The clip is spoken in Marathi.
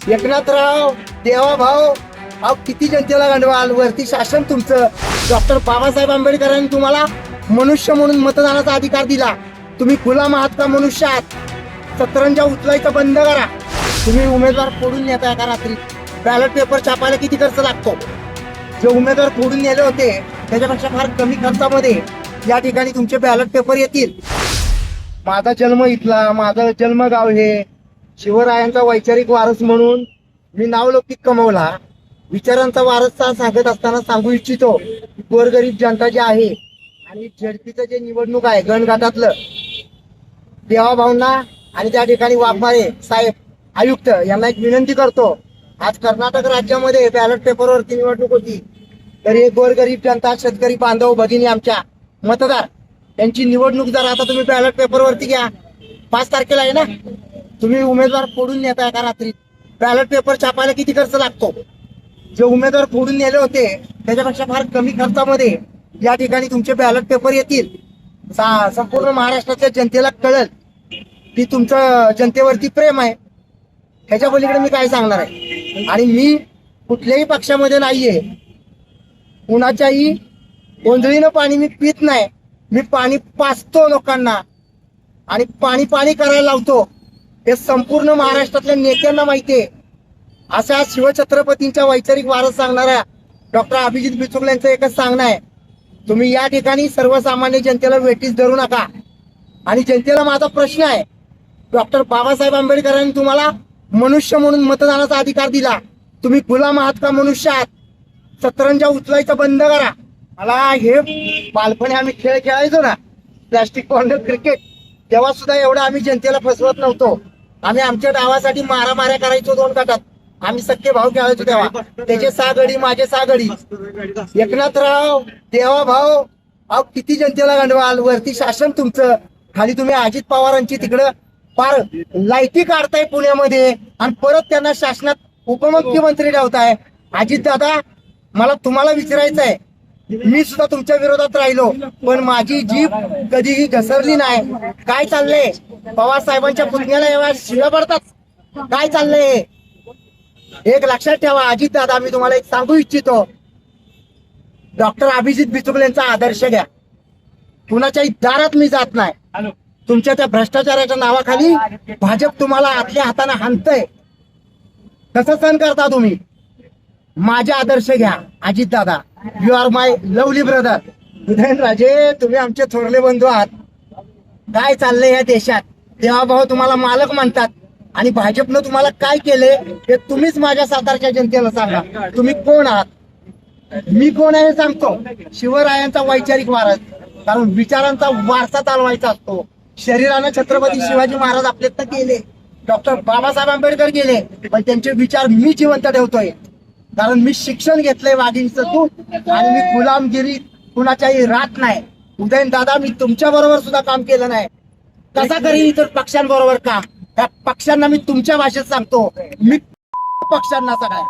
एकनाथराव देवाभाऊ अहो किती जनतेला गंडवाल वरती शासन तुमचं. डॉक्टर बाबासाहेब आंबेडकरांनी तुम्हाला मनुष्य म्हणून मतदानाचा अधिकार दिला. तुम्ही गुलाम आहात का मनुष्य आहात? सतरंजा उचलायचं बंद करा. तुम्ही उमेदवार फोडून नेताय का रात्री? बॅलेट पेपर छापायला किती खर्च लागतो? जे उमेदवार फोडून नेले होते त्याच्यापेक्षा फार कमी खर्चामध्ये या ठिकाणी तुमचे बॅलेट पेपर येतील. माझा जन्म इथला, माझं जन्मगाव हे, शिवरायांचा वैचारिक वारस म्हणून मी नावलौकिक कमवला. विचारांचा वारस सांगत असताना सांगू इच्छितो, गोरगरीब जनता जी आहे आणि झडपीचं जे निवडणूक आहे गणघाटातलं, देवाभाऊंना आणि त्या ठिकाणी वाघमारे साहेब आयुक्त यांना एक विनंती करतो. आज कर्नाटक राज्यामध्ये बॅलेट पेपरवरती निवडणूक होती, तरी एक गोरगरीब जनता, शेतकरी बांधव भगिनी आमच्या मतदार यांची निवडणूक जर आता तुम्ही बॅलेट पेपरवरती घ्या. 5 तारखेला आहे ना. तुम्ही उमेदवार फोडून नेताय का रात्री? बॅलेट पेपर छापायला किती खर्च लागतो? जे उमेदवार फोडून नेले होते त्याच्यापेक्षा फार कमी खर्चामध्ये या ठिकाणी तुमचे बॅलेट पेपर येतील. संपूर्ण महाराष्ट्राच्या जनतेला कळेल की तुमचं जनतेवरती प्रेम आहे. ह्याच्या पलीकडे मी काय सांगणार आहे? आणि मी कुठल्याही पक्षामध्ये नाहीये. कुणाच्याही गोंधळीनं पाणी मी पित नाही. मी पाणी पाचतो लोकांना आणि पाणी पाणी करायला लावतो. हे संपूर्ण महाराष्ट्रातल्या नेत्यांना माहितीये. अशा शिवछत्रपतींच्या वैचारिक वारस सांगणाऱ्या डॉक्टर अभिजित बिचुकले यांचं एकच सांगणं आहे, तुम्ही या ठिकाणी सर्वसामान्य जनतेला वेठीस धरू नका. आणि जनतेला माझा प्रश्न आहे, डॉक्टर बाबासाहेब आंबेडकरांनी तुम्हाला मनुष्य म्हणून मतदानाचा अधिकार दिला. तुम्ही गुलाम आहात का मनुष्य आहात? सतरंजा उचलायचं बंद करा. मला हे बालपणी आम्ही खेळ खेळायचो ना, प्लॅस्टिक कॉर्नर क्रिकेट, तेव्हा सुद्धा एवढं आम्ही जनतेला फसवत नव्हतो. आम्ही आमच्या डावासाठी मारामाऱ्या करायचो 2 गटात. आम्ही सख्खे भाऊ खेळायचो तेव्हा. त्याचे 6 गडी, माझे 6 गडी. एकनाथराव देवाभाऊ अहो किती जनतेला गंडवाल. वरती शासन तुमचं, खाली तुम्ही अजित पवारांची तिकडं फार लाईटी काढताय पुण्यामध्ये आणि परत त्यांना शासनात उपमुख्यमंत्री ठेवताय. अजित दादा, मला तुम्हाला विचारायचं आहे, मी सुद्धा तुमच्या विरोधात राहिलो पण माझी जीभ कधीही घसरली नाही. काय चाललंय? पवार साहेबांच्या पुतण्याला एवढ्या शिव्या पडतात. काय चाललंय? एक लक्षात ठेवा अजित दादा, मी तुम्हाला एक सांगू इच्छितो, डॉक्टर अभिजित बिचुकलेंचा आदर्श घ्या. कुणाच्याही दारात मी जात नाही. तुमच्या त्या भ्रष्टाचाराच्या नावाखाली भाजप तुम्हाला आतल्या हाताने हाणतंय. कसं सहन करता तुम्ही? माझे आदर्श घ्या Ajit Dada. You are my lovely brother. Udayanraje, तुम्ही आमचे थोरले बंधू आहात. काय चाललंय या देशात? देवाभाऊ तुम्हाला मालक म्हणतात आणि भाजपनं तुम्हाला काय केले हे तुम्हीच माझ्या सातारच्या जनतेला सांगा. तुम्ही कोण आहात? मी कोण आहे सांगतो. शिवरायांचा वैचारिक वारस. कारण विचारांचा वारसा चालवायचा असतो. शरीरानं छत्रपती शिवाजी महाराज आपल्यात गेले, डॉक्टर बाबासाहेब आंबेडकर गेले, पण त्यांचे विचार मी जिवंत ठेवतोय. कारण मी शिक्षण घेतलंय वाघिणीचं दूध आणि मी गुलामगिरी कुणाच्याही राहत नाही. उदयन दादा, मी तुमच्या बरोबर सुद्धा काम केलं नाही. कसा करीन इतर पक्षांबरोबर काम? त्या पक्षांना मी तुमच्या भाषेत सांगतो, मी पक्षांना सगळ्या